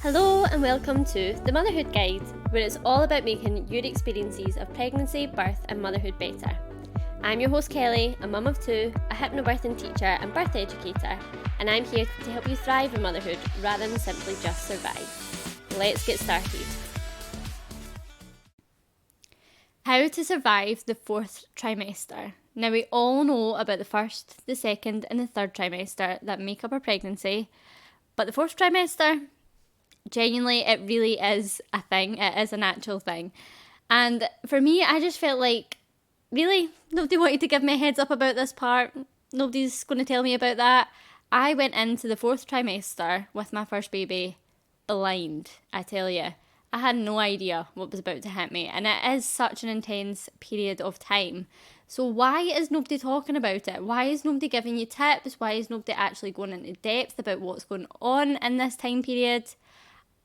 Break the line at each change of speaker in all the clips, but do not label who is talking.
Hello and welcome to the Motherhood Guide, where it's all about making your experiences of pregnancy, birth and motherhood better. I'm your host Kelly, a mum of two, a hypnobirthing teacher and birth educator, and I'm here to help you thrive in motherhood rather than simply just survive. Let's get started. How to survive the fourth trimester. Now we all know about the first, the second and the third trimester that make up our pregnancy, but the fourth trimester, genuinely, it really is a thing. It is an actual thing. And for me, I just felt like, really? Nobody wanted to give me a heads up about this part. Nobody's going to tell me about that. I went into the fourth trimester with my first baby blind, I tell you. I had no idea what was about to hit me. And it is such an intense period of time. So why is nobody talking about it? Why is nobody giving you tips? Why is nobody actually going into depth about what's going on in this time period?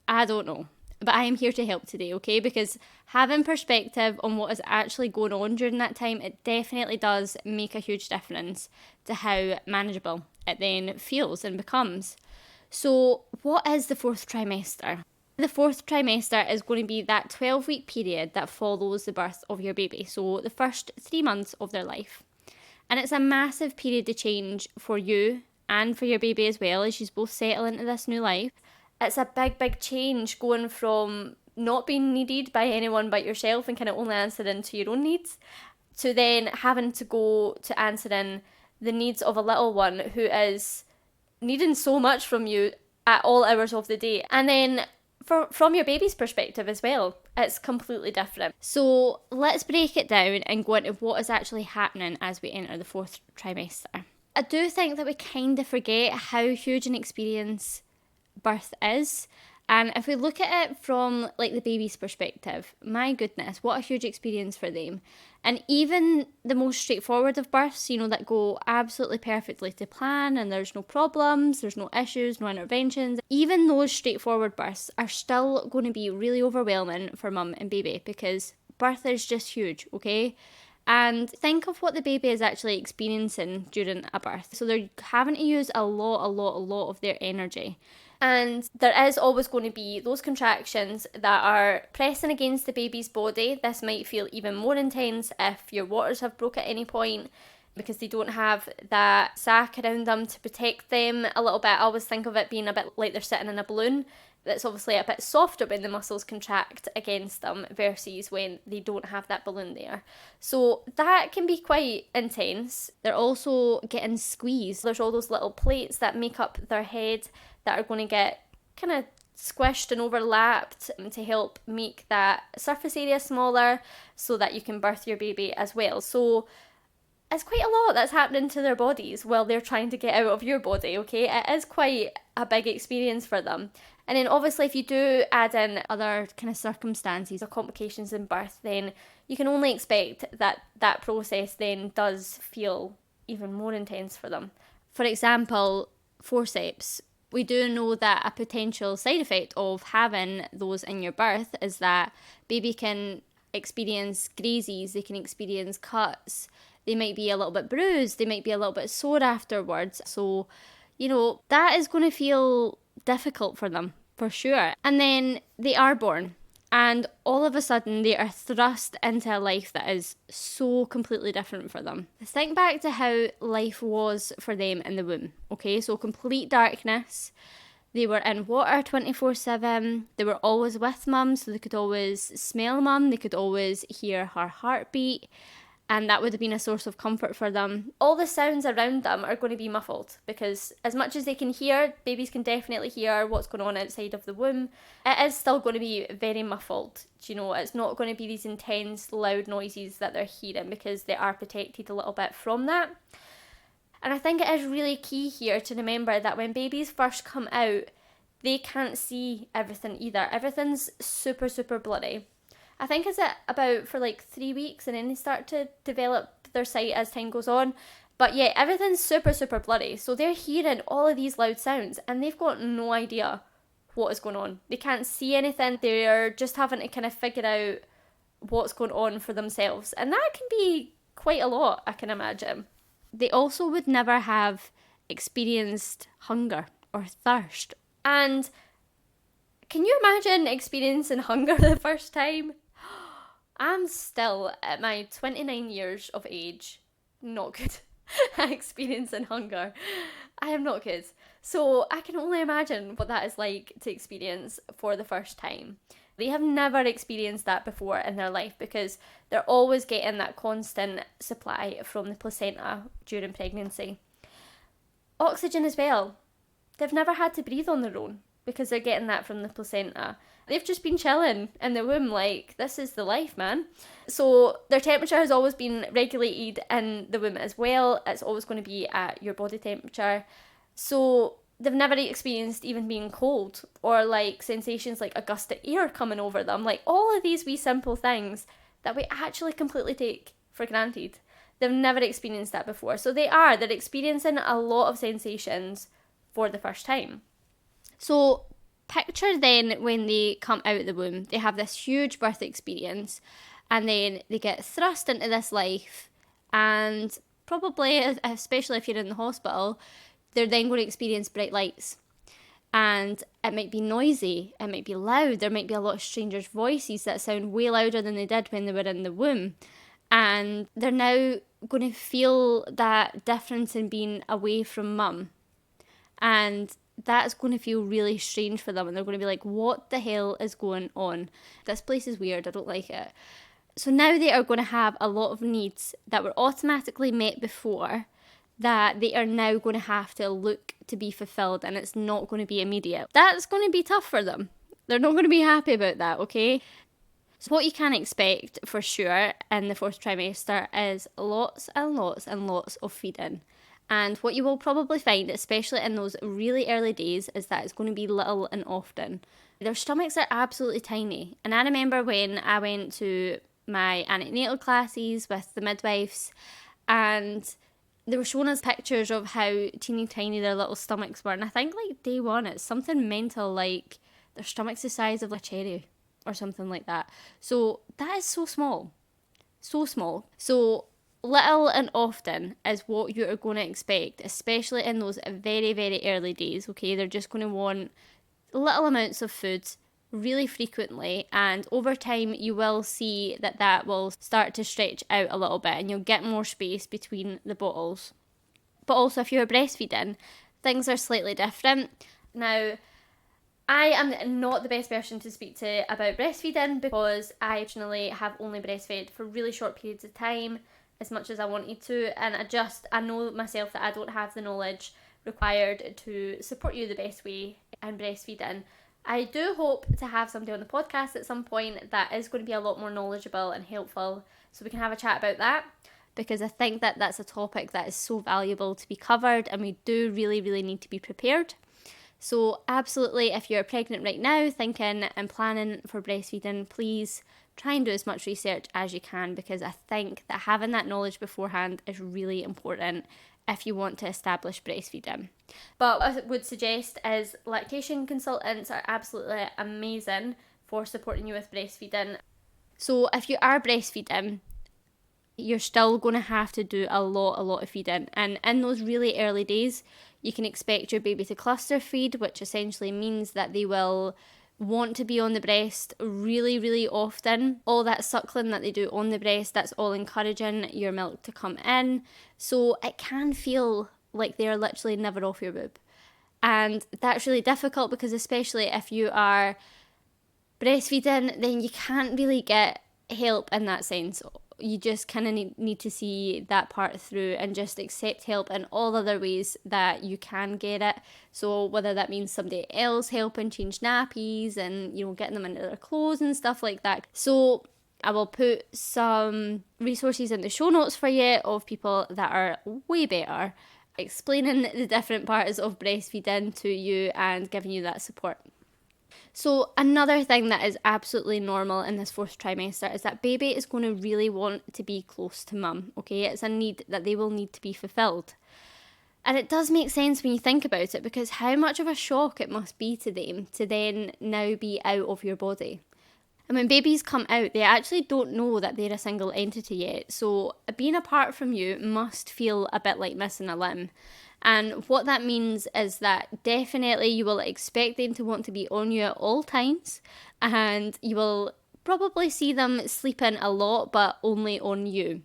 I don't know, but I am here to help today, okay? Because having perspective on what is actually going on during that time, it definitely does make a huge difference to how manageable it then feels and becomes. So what is the fourth trimester? The fourth trimester is going to be that 12-week period that follows the birth of your baby, so the first 3 months of their life. And it's a massive period of change for you and for your baby as well, as she's both settle into this new life. It's a big change going from not being needed by anyone but yourself and kind of only answering to your own needs, to then having to go to answering the needs of a little one who is needing so much from you at all hours of the day. And then from your baby's perspective as well, it's completely different. So let's break it down and go into what is actually happening as we enter the fourth trimester. I do think that we kind of forget how huge an experience birth is, and if we look at it from like the baby's perspective, my goodness, what a huge experience for them. And even the most straightforward of births, that go absolutely perfectly to plan and there's no problems, there's no issues, no interventions, even those straightforward births are still going to be really overwhelming for mum and baby, because birth is just huge, okay? And think of what the baby is actually experiencing during a birth. So they're having to use a lot of their energy. And there is always going to be those contractions that are pressing against the baby's body. This might feel even more intense if your waters have broke at any point, because they don't have that sac around them to protect them a little bit. I always think of it being a bit like they're sitting in a balloon. That's obviously a bit softer when the muscles contract against them versus when they don't have that balloon there. So that can be quite intense. They're also getting squeezed. There's all those little plates that make up their head that are going to get kind of squished and overlapped to help make that surface area smaller so that you can birth your baby as well. So it's quite a lot that's happening to their bodies while they're trying to get out of your body, okay? It is quite a big experience for them. And then obviously if you do add in other kind of circumstances or complications in birth, then you can only expect that that process then does feel even more intense for them. For example, forceps. We do know that a potential side effect of having those in your birth is that baby can experience grazes, they can experience cuts, they might be a little bit bruised, they might be a little bit sore afterwards. So, that is going to feel difficult for them, for sure. And then they are born, and all of a sudden they are thrust into a life that is so completely different for them. Think back to how life was for them in the womb, okay? So complete darkness. They were in water 24/7. They were always with mum, so they could always smell mum. They could always hear her heartbeat. And that would have been a source of comfort for them. All the sounds around them are going to be muffled, because as much as they can hear, babies can definitely hear what's going on outside of the womb, it is still going to be very muffled. It's not going to be these intense, loud noises that they're hearing, because they are protected a little bit from that. And I think it is really key here to remember that when babies first come out, they can't see everything either. Everything's super blurry. I think it's about for like 3 weeks, and then they start to develop their sight as time goes on. But yeah, everything's super blurry. So they're hearing all of these loud sounds and they've got no idea what is going on. They can't see anything. They're just having to kind of figure out what's going on for themselves. And that can be quite a lot, I can imagine. They also would never have experienced hunger or thirst. And Can you imagine experiencing hunger the first time? I'm still, at my 29 years of age, not good at experiencing hunger. I am not good. So I can only imagine what that is like to experience for the first time. They have never experienced that before in their life because they're always getting that constant supply from the placenta during pregnancy. Oxygen as well. They've never had to breathe on their own because they're getting that from the placenta. They've just been chilling in the womb like, this is the life, man. So their temperature has always been regulated in the womb as well. It's always going to be at your body temperature. So they've never experienced even being cold or like sensations like a gust of air coming over them. Like all of these wee simple things that we actually completely take for granted. They've never experienced that before. So they're experiencing a lot of sensations for the first time. So picture then when they come out of the womb, they have this huge birth experience and then they get thrust into this life, and probably, especially if you're in the hospital, they're then going to experience bright lights. And it might be noisy, it might be loud, there might be a lot of strangers' voices that sound way louder than they did when they were in the womb. And they're now going to feel that difference in being away from mum. And that's going to feel really strange for them. And they're going to be like, what the hell is going on? This place is weird, I don't like it. So now they are going to have a lot of needs that were automatically met before that they are now going to have to look to be fulfilled, and it's not going to be immediate. That's going to be tough for them. They're not going to be happy about that, okay? So what you can expect for sure in the fourth trimester is lots and lots and lots of feeding. And what you will probably find, especially in those really early days, is that it's going to be little and often. Their stomachs are absolutely tiny. And I remember when I went to my antenatal classes with the midwives, and they were showing us pictures of how teeny tiny their little stomachs were. And I think like day one, it's something mental, like their stomach's the size of a cherry or something like that. So that is so small. So small. So little and often is what you are going to expect, especially in those very, very early days, okay? They're just going to want little amounts of food really frequently, and over time you will see that will start to stretch out a little bit and you'll get more space between the bottles. But also if you're breastfeeding, things are slightly different. Now, I am not the best person to speak to about breastfeeding because I originally have only breastfed for really short periods of time, as much as I wanted to, and I know myself that I don't have the knowledge required to support you the best way in breastfeeding. I do hope to have somebody on the podcast at some point that is going to be a lot more knowledgeable and helpful, so we can have a chat about that, because I think that that's a topic that is so valuable to be covered, and we do really, really need to be prepared. So absolutely, if you're pregnant right now, thinking and planning for breastfeeding, please try and do as much research as you can, because I think that having that knowledge beforehand is really important if you want to establish breastfeeding. But what I would suggest is lactation consultants are absolutely amazing for supporting you with breastfeeding. So if you are breastfeeding, you're still going to have to do a lot of feeding. And in those really early days, you can expect your baby to cluster feed, which essentially means that they will want to be on the breast really, really often. All that suckling that they do on the breast, that's all encouraging your milk to come in. So it can feel like they're literally never off your boob. And that's really difficult because especially if you are breastfeeding, then you can't really get help in that sense. You just kind of need to see that part through and just accept help in all other ways that you can get it. So whether that means somebody else helping change nappies and, you know, getting them into their clothes and stuff like that. So I will put some resources in the show notes for you of people that are way better explaining the different parts of breastfeeding to you and giving you that support. So another thing that is absolutely normal in this fourth trimester is that baby is going to really want to be close to mum, okay? It's a need that they will need to be fulfilled. And it does make sense when you think about it, because how much of a shock it must be to them to then now be out of your body. And when babies come out, they actually don't know that they're a single entity yet. So being apart from you must feel a bit like missing a limb. And what that means is that definitely you will expect them to want to be on you at all times, and you will probably see them sleeping a lot, but only on you.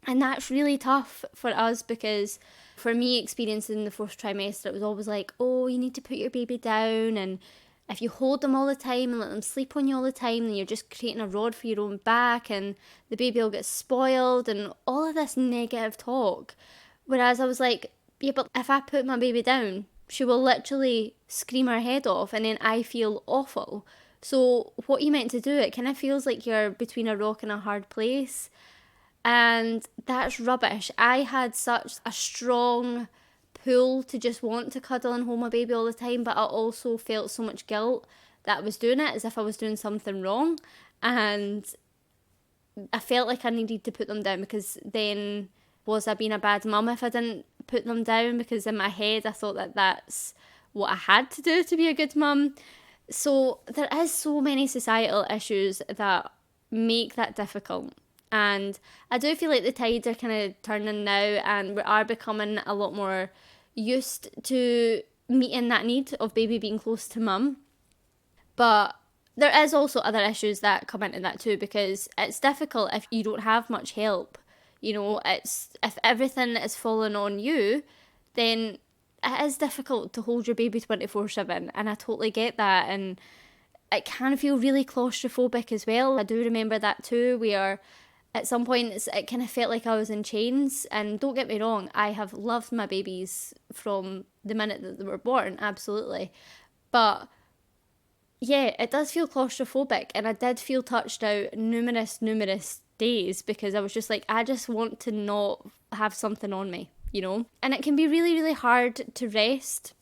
And that's really tough for us, because for me, experiencing the fourth trimester, it was always like, oh, you need to put your baby down, and if you hold them all the time and let them sleep on you all the time, then you're just creating a rod for your own back, and the baby will get spoiled, and all of this negative talk. Whereas I was like, yeah, but if I put my baby down, she will literally scream her head off, and then I feel awful. So what are you meant to do? It kind of feels like you're between a rock and a hard place. And that's rubbish. I had such a strong pull to just want to cuddle and hold my baby all the time, but I also felt so much guilt that I was doing it as if I was doing something wrong. And I felt like I needed to put them down, because then was I being a bad mum if I didn't put them down? Because in my head I thought that that's what I had to do to be a good mum. So there is so many societal issues that make that difficult. And I do feel like the tides are kind of turning now, and we are becoming a lot more used to meeting that need of baby being close to mum. But there is also other issues that come into that too, because it's difficult if you don't have much help. You know, it's if everything is falling on you, then it is difficult to hold your baby 24/7, and I totally get that. And it can feel really claustrophobic as well. I do remember that too, where at some point it kind of felt like I was in chains. And don't get me wrong, I have loved my babies from the minute that they were born, absolutely. But yeah, it does feel claustrophobic, and I did feel touched out numerous days, because I was just like, I just want to not have something on me, you know? And it can be really, really hard to rest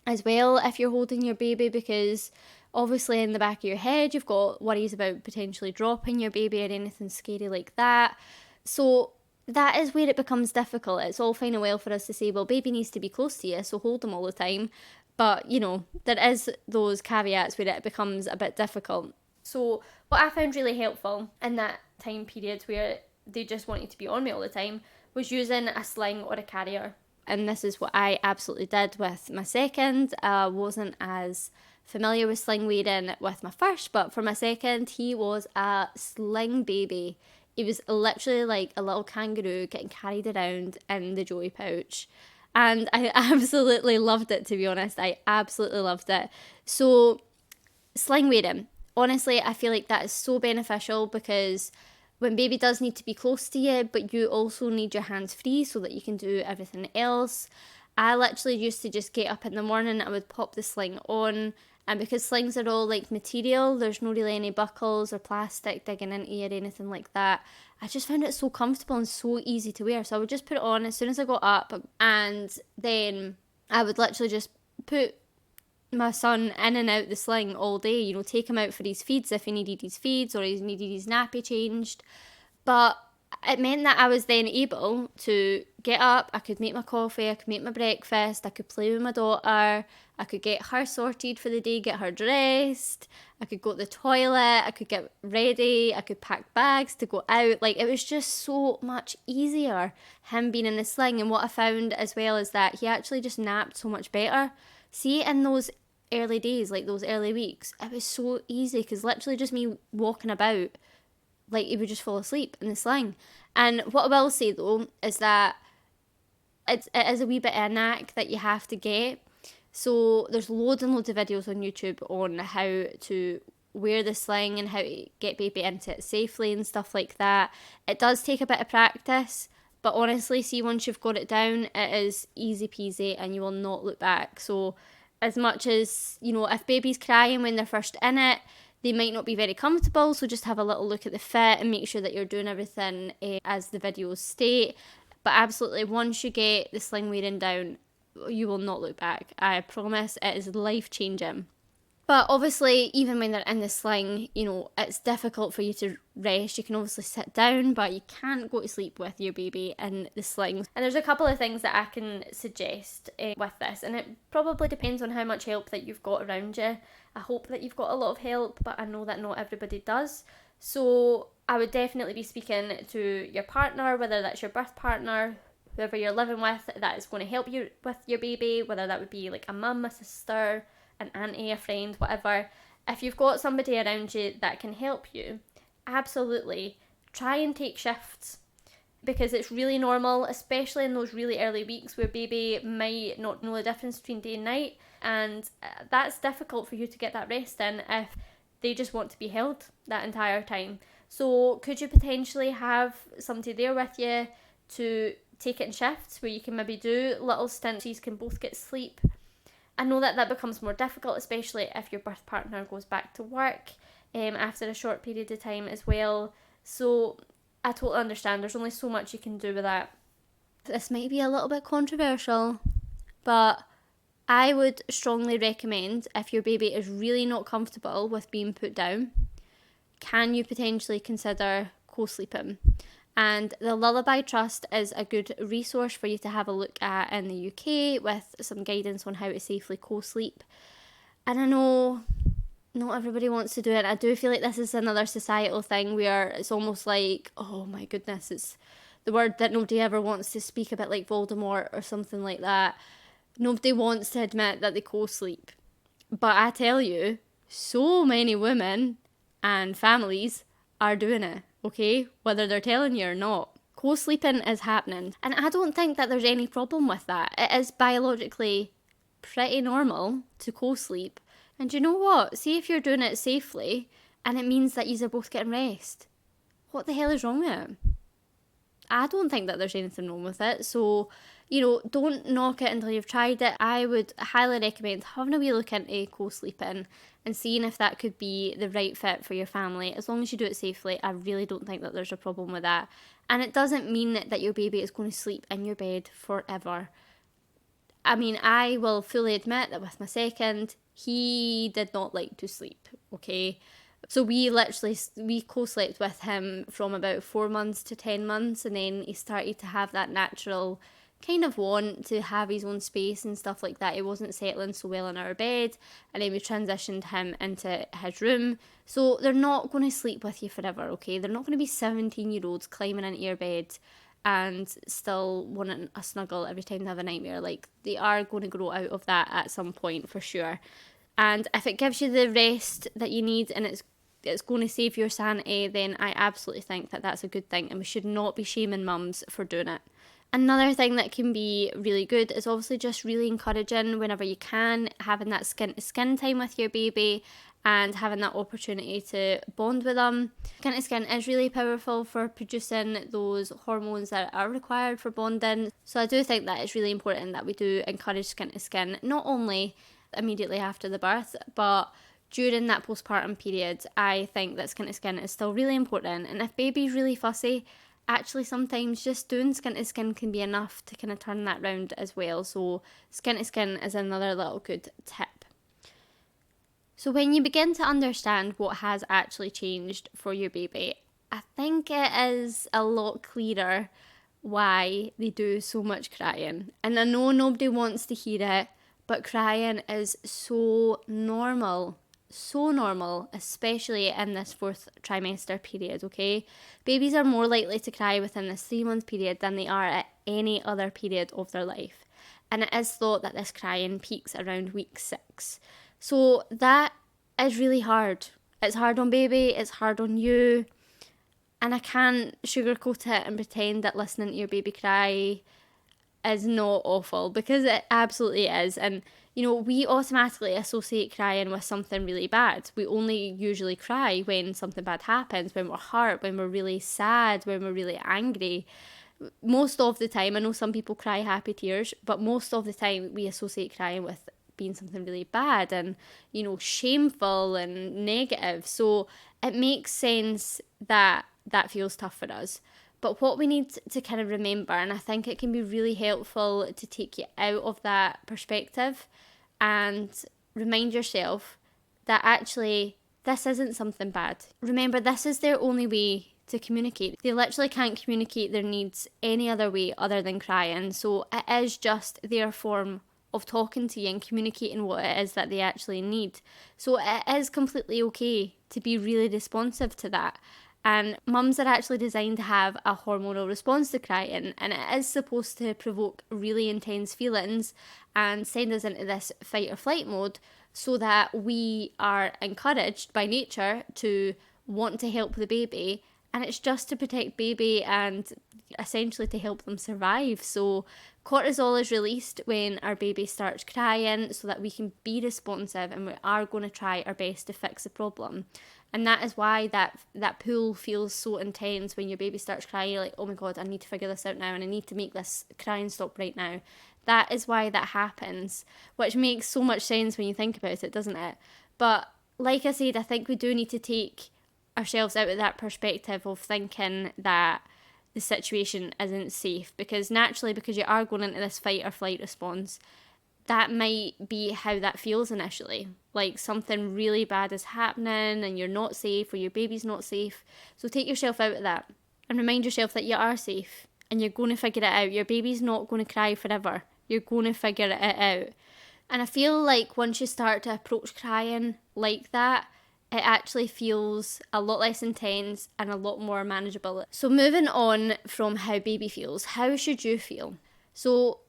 as well if you're holding your baby, because obviously in the back of your head you've got worries about potentially dropping your baby or anything scary like that. So that is where it becomes difficult. It's all fine and well for us to say, well, baby needs to be close to you, so hold them all the time. But, you know, there is those caveats where it becomes a bit difficult. So what I found really helpful in that time period where they just wanted to be on me all the time was using a sling or a carrier. And this is what I absolutely did with my second. I wasn't as familiar with sling wearing with my first, but for my second, he was a sling baby. He was literally like a little kangaroo getting carried around in the joy pouch. And I absolutely loved it, to be honest. I absolutely loved it. So sling wearing, honestly, I feel like that is so beneficial, because when baby does need to be close to you, but you also need your hands free so that you can do everything else. I literally used to just get up in the morning, I would pop the sling on, and because slings are all like material, there's no really any buckles or plastic digging into you or anything like that. I just found it so comfortable and so easy to wear. So I would just put it on as soon as I got up, and then I would literally just put my son in and out the sling all day, you know, take him out for his feeds if he needed his feeds or he needed his nappy changed. But it meant that I was then able to get up, I could make my coffee, I could make my breakfast, I could play with my daughter, I could get her sorted for the day, get her dressed, I could go to the toilet, I could get ready, I could pack bags to go out. Like, it was just so much easier, him being in the sling. And what I found as well is that he actually just napped so much better. See, in those early days, like those early weeks, it was so easy, because literally just me walking about, like, he would just fall asleep in the sling. And what I will say though is that it is a wee bit of a knack that you have to get. So there's loads and loads of videos on YouTube on how to wear the sling and how to get baby into it safely and stuff like that. It does take a bit of practice, but honestly, see, once you've got it down, it is easy peasy and you will not look back. So as much as, you know, if baby's crying when they're first in it, they might not be very comfortable, so just have a little look at the fit and make sure that you're doing everything as the videos state. But absolutely, once you get the sling wearing down, you will not look back. I promise, it is life-changing. But obviously, even when they're in the sling, you know, it's difficult for you to rest. You can obviously sit down, but you can't go to sleep with your baby in the sling. And there's a couple of things that I can suggest with this, and it probably depends on how much help that you've got around you. I hope that you've got a lot of help, but I know that not everybody does. So I would definitely be speaking to your partner, whether that's your birth partner, whoever you're living with that is going to help you with your baby, whether that would be like a mum, a sister, an auntie, a friend, whatever. If you've got somebody around you that can help you, absolutely try and take shifts, because it's really normal, especially in those really early weeks where baby might not know the difference between day and night, and that's difficult for you to get that rest in if they just want to be held that entire time. So could you potentially have somebody there with you to take it in shifts where you can maybe do little stints so you can both get sleep? I know that becomes more difficult, especially if your birth partner goes back to work after a short period of time as well. So I totally understand, there's only so much you can do with that. This might be a little bit controversial, but I would strongly recommend, if your baby is really not comfortable with being put down, can you potentially consider co-sleeping? And the Lullaby Trust is a good resource for you to have a look at in the UK with some guidance on how to safely co-sleep. And I know not everybody wants to do it. I do feel like this is another societal thing where it's almost like, oh my goodness, it's the word that nobody ever wants to speak, a bit like Voldemort or something like that. Nobody wants to admit that they co-sleep. But I tell you, so many women and families are doing it, okay? Whether they're telling you or not. Co-sleeping is happening. And I don't think that there's any problem with that. It is biologically pretty normal to co-sleep. And you know what? See if you're doing it safely and it means that you're both getting rest. What the hell is wrong with it? I don't think that there's anything wrong with it. So, don't knock it until you've tried it. I would highly recommend having a wee look into co-sleeping and seeing if that could be the right fit for your family. As long as you do it safely, I really don't think that there's a problem with that. And it doesn't mean that your baby is going to sleep in your bed forever. I mean, I will fully admit that with my second, he did not like to sleep, okay? So we co-slept with him from about 4 months to 10 months, and then he started to have that natural kind of want to have his own space and stuff like that. He wasn't settling so well in our bed, and then we transitioned him into his room. So they're not going to sleep with you forever, okay? They're not going to be 17-year-olds climbing into your bed and still wanting a snuggle every time they have a nightmare. Like, they are going to grow out of that at some point for sure. And if it gives you the rest that you need and it's going to save your sanity, then I absolutely think that that's a good thing, and we should not be shaming mums for doing it. Another thing that can be really good is obviously just really encouraging, whenever you can, having that skin-to-skin time with your baby and having that opportunity to bond with them. Skin to skin is really powerful for producing those hormones that are required for bonding. So I do think that it's really important that we do encourage skin to skin, not only immediately after the birth, but during that postpartum period. I think that skin to skin is still really important. And if baby's really fussy, actually sometimes just doing skin to skin can be enough to kind of turn that round as well. So skin to skin is another little good tip. So when you begin to understand what has actually changed for your baby, I think it is a lot clearer why they do so much crying. And I know nobody wants to hear it, but crying is so normal, especially in this 4th trimester period, okay? Babies are more likely to cry within this 3-month period than they are at any other period of their life. And it is thought that this crying peaks around week 6. So that is really hard. It's hard on baby, it's hard on you. And I can't sugarcoat it and pretend that listening to your baby cry is not awful, because it absolutely is. And we automatically associate crying with something really bad. We only usually cry when something bad happens, when we're hurt, when we're really sad, when we're really angry. Most of the time, I know some people cry happy tears, but most of the time we associate crying with being something really bad and, shameful and negative. So it makes sense that that feels tough for us. But what we need to kind of remember, and I think it can be really helpful to take you out of that perspective and remind yourself that actually this isn't something bad. Remember, this is their only way to communicate. They literally can't communicate their needs any other way other than crying. So it is just their form of talking to you and communicating what it is that they actually need. So it is completely okay to be really responsive to that. And mums are actually designed to have a hormonal response to crying, and it is supposed to provoke really intense feelings and send us into this fight or flight mode so that we are encouraged by nature to want to help the baby. And it's just to protect baby and essentially to help them survive. So cortisol is released when our baby starts crying so that we can be responsive, and we are going to try our best to fix the problem. And that is why that pull feels so intense when your baby starts crying. You're like, oh my God, I need to figure this out now, and I need to make this crying stop right now. That is why that happens, which makes so much sense when you think about it, doesn't it? But like I said, I think we do need to take ourselves out of that perspective of thinking that the situation isn't safe, because naturally, because you are going into this fight or flight response, that might be how that feels initially. Like something really bad is happening and you're not safe, or your baby's not safe. So take yourself out of that and remind yourself that you are safe and you're going to figure it out. Your baby's not going to cry forever. You're going to figure it out. And I feel like once you start to approach crying like that, it actually feels a lot less intense and a lot more manageable. So moving on from how baby feels, how should you feel? So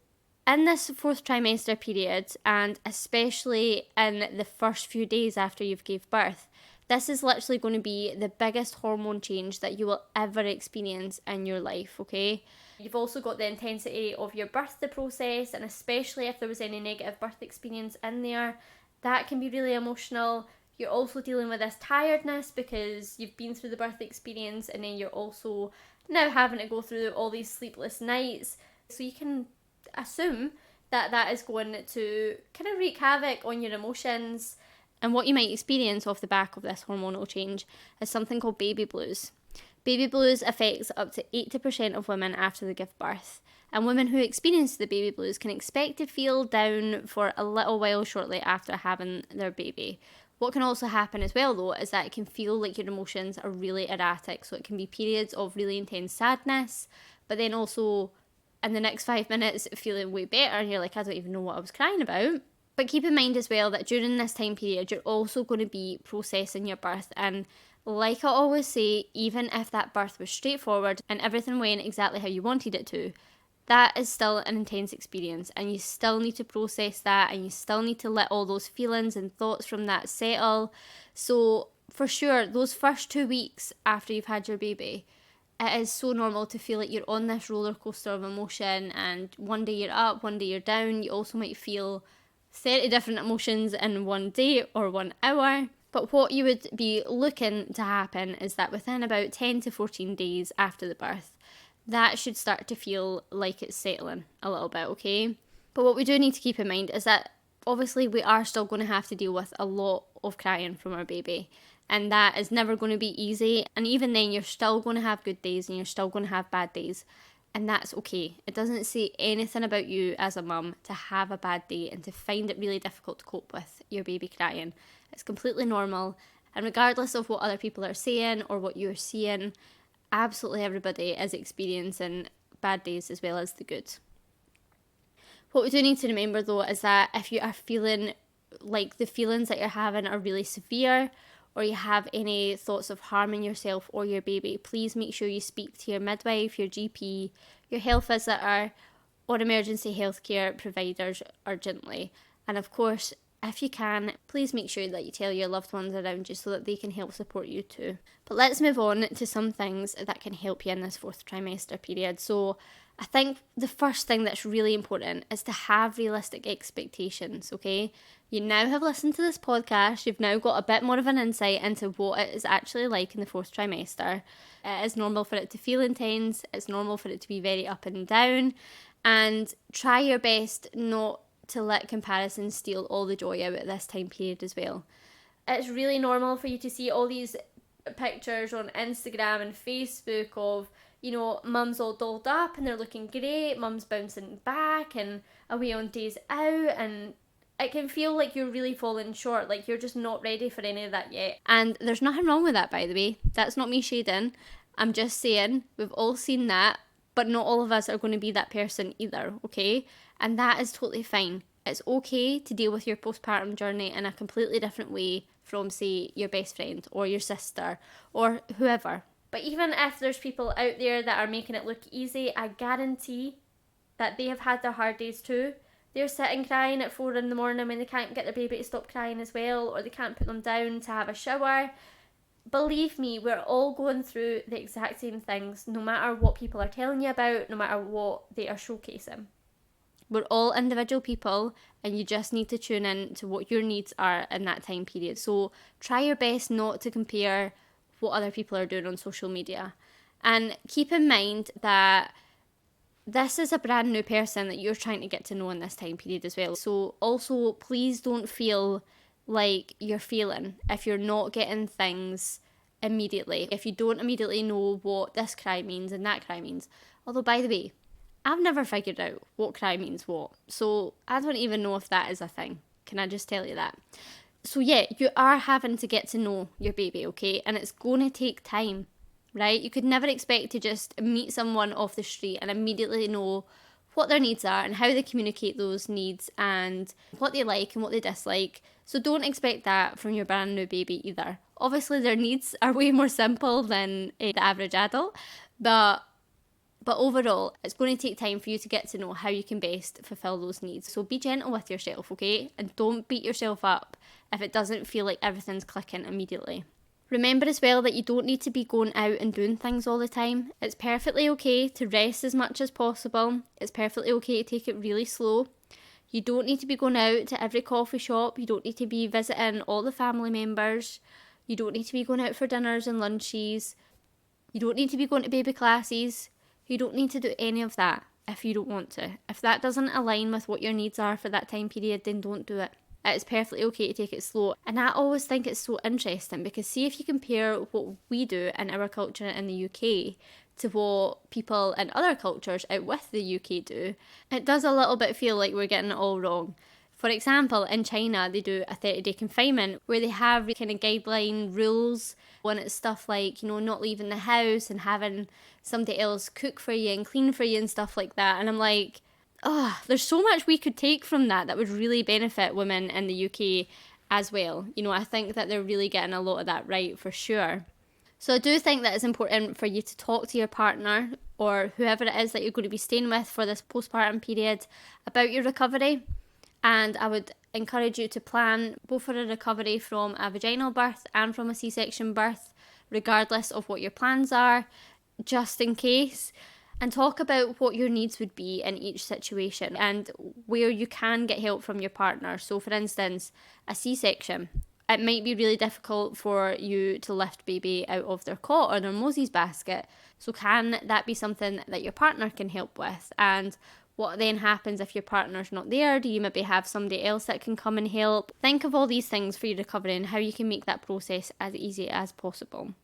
in this fourth trimester period, and especially in the first few days after you've gave birth, this is literally going to be the biggest hormone change that you will ever experience in your life, okay? You've also got the intensity of your birth to process, and especially if there was any negative birth experience in there, that can be really emotional. You're also dealing with this tiredness because you've been through the birth experience, and then you're also now having to go through all these sleepless nights. So you can assume that that is going to kind of wreak havoc on your emotions. And what you might experience off the back of this hormonal change is something called baby blues. Baby blues affects up to 80% of women after they give birth. And women who experience the baby blues can expect to feel down for a little while shortly after having their baby. What can also happen as well, though, is that it can feel like your emotions are really erratic. So it can be periods of really intense sadness, but then also in the next 5 minutes feeling way better, and you're like, I don't even know what I was crying about. But keep in mind as well that during this time period, you're also going to be processing your birth. And like I always say, even if that birth was straightforward and everything went exactly how you wanted it to, that is still an intense experience, and you still need to process that, and you still need to let all those feelings and thoughts from that settle. So for sure, those first 2 weeks after you've had your baby, it is so normal to feel like you're on this roller coaster of emotion, and one day you're up, one day you're down. You also might feel 30 different emotions in one day or 1 hour. But what you would be looking to happen is that within about 10 to 14 days after the birth, that should start to feel like it's settling a little bit, okay? But what we do need to keep in mind is that obviously we are still going to have to deal with a lot of crying from our baby, and that is never going to be easy. And even then, you're still going to have good days and you're still going to have bad days, and that's okay. It doesn't say anything about you as a mum to have a bad day and to find it really difficult to cope with your baby crying. It's completely normal, and regardless of what other people are saying or what you're seeing, absolutely everybody is experiencing bad days as well as the good. What we do need to remember though is that if you are feeling like the feelings that you're having are really severe, or you have any thoughts of harming yourself or your baby, please make sure you speak to your midwife, your GP, your health visitor, or emergency healthcare providers urgently. And of course, if you can, please make sure that you tell your loved ones around you so that they can help support you too. But let's move on to some things that can help you in this fourth trimester period. So I think the first thing that's really important is to have realistic expectations, okay? You now have listened to this podcast, you've now got a bit more of an insight into what it is actually like in the fourth trimester. It is normal for it to feel intense, it's normal for it to be very up and down, and try your best not to let comparison steal all the joy out at this time period as well. It's really normal for you to see all these pictures on Instagram and Facebook of, you know, mums all dolled up and they're looking great, mums bouncing back and away on days out, and it can feel like you're really falling short, like you're just not ready for any of that yet. And there's nothing wrong with that, by the way. That's not me shading. I'm just saying we've all seen that, but not all of us are going to be that person either, okay? And that is totally fine. It's okay to deal with your postpartum journey in a completely different way from, say, your best friend or your sister or whoever. But even if there's people out there that are making it look easy, I guarantee that they have had their hard days too. They're sitting crying at 4 in the morning when they can't get their baby to stop crying as well, or they can't put them down to have a shower. Believe me, we're all going through the exact same things, no matter what people are telling you about, no matter what they are showcasing. We're all individual people, and you just need to tune in to what your needs are in that time period. So try your best not to compare what other people are doing on social media. And keep in mind that this is a brand new person that you're trying to get to know in this time period as well. So also, please don't feel like you're failing if you're not getting things immediately. If you don't immediately know what this cry means and that cry means. Although, by the way, I've never figured out what cry means what. So I don't even know if that is a thing. Can I just tell you that? So yeah, you are having to get to know your baby, okay? And it's going to take time, right? You could never expect to just meet someone off the street and immediately know what their needs are and how they communicate those needs and what they like and what they dislike. So don't expect that from your brand new baby either. Obviously, their needs are way more simple than the average adult, but overall, it's going to take time for you to get to know how you can best fulfill those needs. So be gentle with yourself, okay? And don't beat yourself up if it doesn't feel like everything's clicking immediately. Remember as well that you don't need to be going out and doing things all the time. It's perfectly okay to rest as much as possible. It's perfectly okay to take it really slow. You don't need to be going out to every coffee shop. You don't need to be visiting all the family members. You don't need to be going out for dinners and lunches. You don't need to be going to baby classes. You don't need to do any of that if you don't want to. If that doesn't align with what your needs are for that time period, then don't do it. It's perfectly okay to take it slow. And I always think it's so interesting because see if you compare what we do in our culture in the UK to what people in other cultures out with the UK do, it does a little bit feel like we're getting it all wrong. For example, in China, they do a 30-day confinement where they have kind of guideline rules when it's stuff like, not leaving the house and having somebody else cook for you and clean for you and stuff like that. And I'm like, there's so much we could take from that would really benefit women in the UK as well. I think that they're really getting a lot of that right for sure. So I do think that it's important for you to talk to your partner or whoever it is that you're going to be staying with for this postpartum period about your recovery. And I would encourage you to plan both for a recovery from a vaginal birth and from a C-section birth, regardless of what your plans are, just in case. And talk about what your needs would be in each situation and where you can get help from your partner. So for instance, a C-section. It might be really difficult for you to lift baby out of their cot or their Moses basket. So can that be something that your partner can help with? And what then happens if your partner's not there? Do you maybe have somebody else that can come and help? Think of all these things for your recovery and how you can make that process as easy as possible.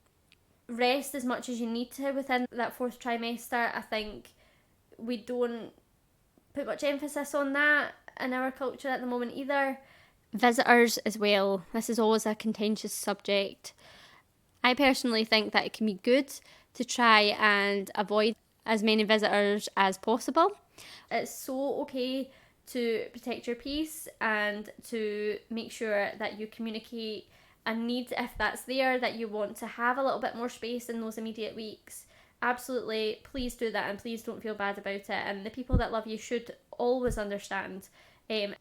Rest as much as you need to within that fourth trimester. I think we don't put much emphasis on that in our culture at the moment either. Visitors as well. This is always a contentious subject. I personally think that it can be good to try and avoid as many visitors as possible. It's so okay to protect your peace and to make sure that you communicate a need if that's there, that you want to have a little bit more space in those immediate weeks. Absolutely, please do that and please don't feel bad about it. And the people that love you should always understand.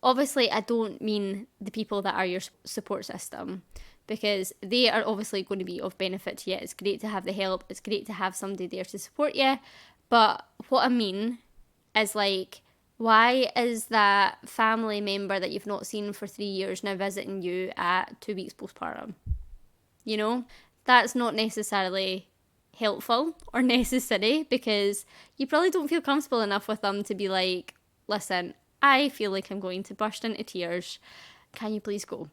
Obviously, I don't mean the people that are your support system because they are obviously going to be of benefit to you. It's great to have the help. It's great to have somebody there to support you. But what I mean is like, why is that family member that you've not seen for 3 years now visiting you at 2 weeks postpartum? That's not necessarily helpful or necessary because you probably don't feel comfortable enough with them to be like, listen, I feel like I'm going to burst into tears. Can you please go?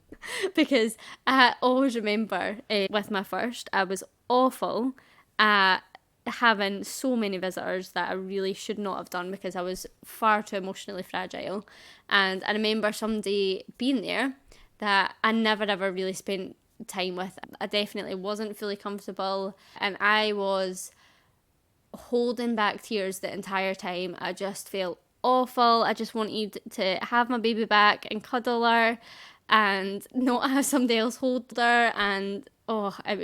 Because I always remember with my first, I was awful at having so many visitors that I really should not have done because I was far too emotionally fragile. And I remember somebody being there that I never ever really spent time with. I definitely wasn't fully comfortable and I was holding back tears the entire time. I just felt awful. I just wanted to have my baby back and cuddle her and not have somebody else hold her, and it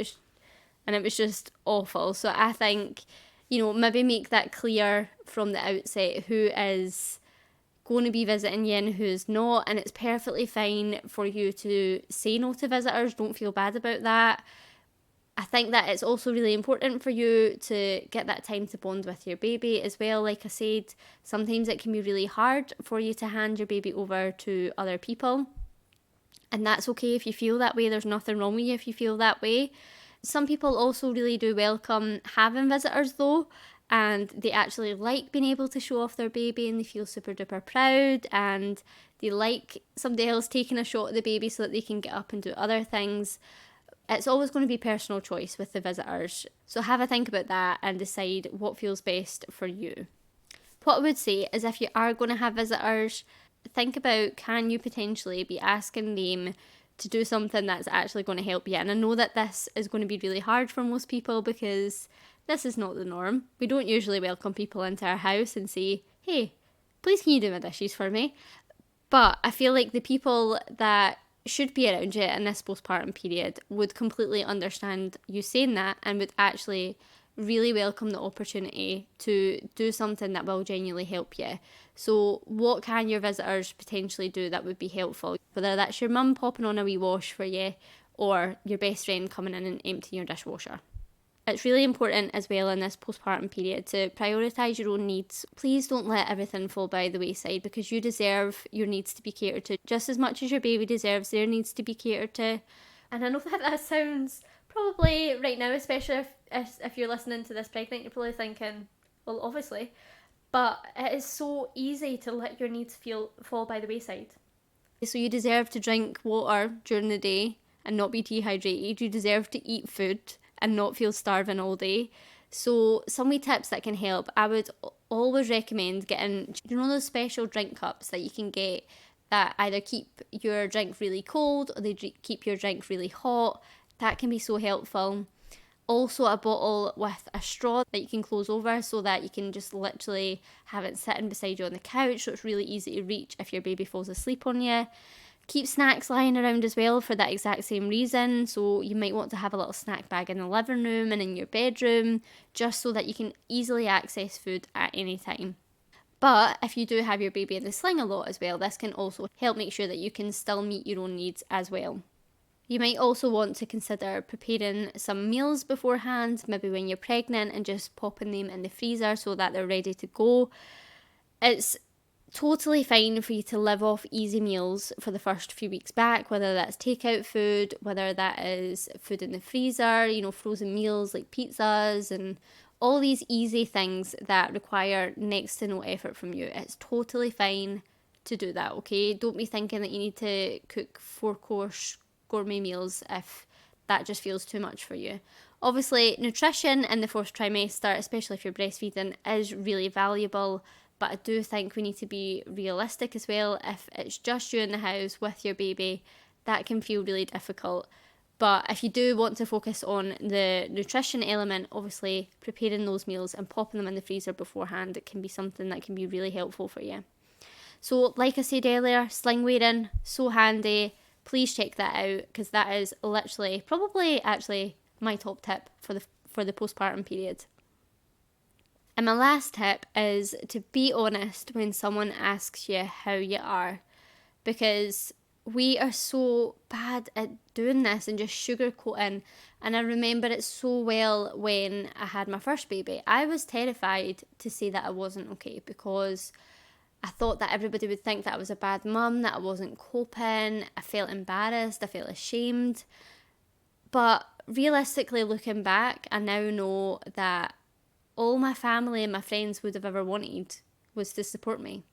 and it was just awful. So I think, maybe make that clear from the outset who is going to be visiting you and who's not, and it's perfectly fine for you to say no to visitors. Don't feel bad about that. I think that it's also really important for you to get that time to bond with your baby as well. Like I said, sometimes it can be really hard for you to hand your baby over to other people, and that's okay if you feel that way. There's nothing wrong with you if you feel that way. Some people also really do welcome having visitors though, and they actually like being able to show off their baby, and they feel super duper proud, and they like somebody else taking a shot at the baby so that they can get up and do other things. It's always going to be personal choice with the visitors, so have a think about that and decide what feels best for you. What I would say is, if you are going to have visitors, think about, can you potentially be asking them to do something that's actually going to help you? And I know that this is going to be really hard for most people because this is not the norm. We don't usually welcome people into our house and say, hey, please can you do my dishes for me? But I feel like the people that should be around you in this postpartum period would completely understand you saying that, and would actually really welcome the opportunity to do something that will genuinely help you. So what can your visitors potentially do that would be helpful? Whether that's your mum popping on a wee wash for you, or your best friend coming in and emptying your dishwasher. It's really important as well in this postpartum period to prioritise your own needs. Please don't let everything fall by the wayside, because you deserve your needs to be catered to just as much as your baby deserves their needs to be catered to. And I know that sounds probably right now, especially if you're listening to this pregnant, you're probably thinking, well, obviously, but it is so easy to let your needs fall by the wayside. So you deserve to drink water during the day and not be dehydrated. You deserve to eat food and not feel starving all day. So some wee tips that can help, I would always recommend getting, those special drink cups that you can get that either keep your drink really cold or they keep your drink really hot. That can be so helpful. Also a bottle with a straw that you can close over so that you can just literally have it sitting beside you on the couch, so it's really easy to reach if your baby falls asleep on you. Keep snacks lying around as well for that exact same reason. So you might want to have a little snack bag in the living room and in your bedroom, just so that you can easily access food at any time. But if you do have your baby in the sling a lot as well, this can also help make sure that you can still meet your own needs as well. You might also want to consider preparing some meals beforehand, maybe when you're pregnant, and just popping them in the freezer so that they're ready to go. It's totally fine for you to live off easy meals for the first few weeks back, whether that's takeout food, whether that is food in the freezer, frozen meals like pizzas and all these easy things that require next to no effort from you. It's totally fine to do that, okay? Don't be thinking that you need to cook 4-course gourmet meals if that just feels too much for you. Obviously, nutrition in the fourth trimester, especially if you're breastfeeding, is really valuable. But I do think we need to be realistic as well. If it's just you in the house with your baby, that can feel really difficult. But if you do want to focus on the nutrition element, obviously preparing those meals and popping them in the freezer beforehand, it can be something that can be really helpful for you. So like I said earlier, sling wearing, so handy. Please check that out, because that is literally probably actually my top tip for the postpartum period. And my last tip is to be honest when someone asks you how you are, because we are so bad at doing this and just sugarcoating. And I remember it so well when I had my first baby. I was terrified to say that I wasn't okay, because I thought that everybody would think that I was a bad mum, that I wasn't coping. I felt embarrassed, I felt ashamed. But realistically, looking back, I now know that all my family and my friends would have ever wanted was to support me.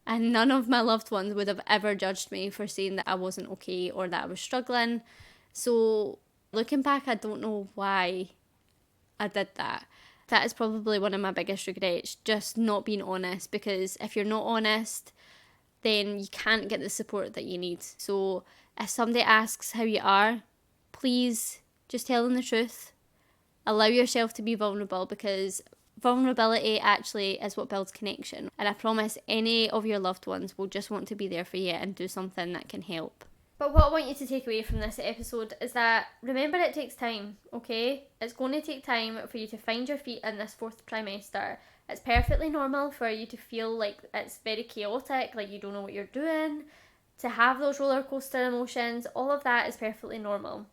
And none of my loved ones would have ever judged me for saying that I wasn't okay or that I was struggling. So looking back, I don't know why I did that. That is probably one of my biggest regrets, just not being honest, because if you're not honest, then you can't get the support that you need. So if somebody asks how you are, please just tell them the truth. Allow yourself to be vulnerable, because vulnerability actually is what builds connection. And I promise any of your loved ones will just want to be there for you and do something that can help. But what I want you to take away from this episode is that remember it takes time, okay? It's going to take time for you to find your feet in this fourth trimester. It's perfectly normal for you to feel like it's very chaotic, like you don't know what you're doing, to have those roller coaster emotions. All of that is perfectly normal.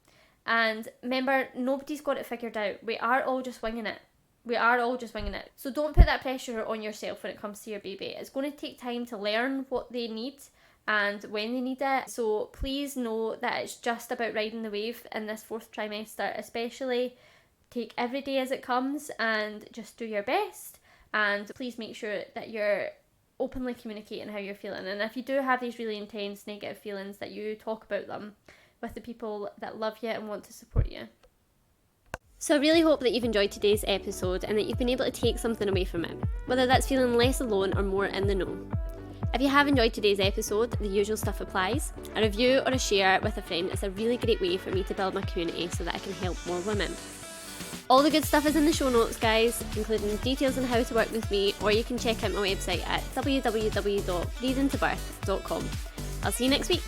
And remember, nobody's got it figured out. We are all just winging it. So don't put that pressure on yourself when it comes to your baby. It's going to take time to learn what they need and when they need it. So please know that it's just about riding the wave in this fourth trimester, especially take every day as it comes and just do your best. And please make sure that you're openly communicating how you're feeling. And if you do have these really intense negative feelings, that you talk about them with the people that love you and want to support you. So I really hope that you've enjoyed today's episode and that you've been able to take something away from it, whether that's feeling less alone or more in the know. If you have enjoyed today's episode, the usual stuff applies. A review or a share with a friend is a really great way for me to build my community so that I can help more women. All the good stuff is in the show notes, guys, including details on how to work with me, or you can check out my website at www.breathingtobirth.com. I'll see you next week.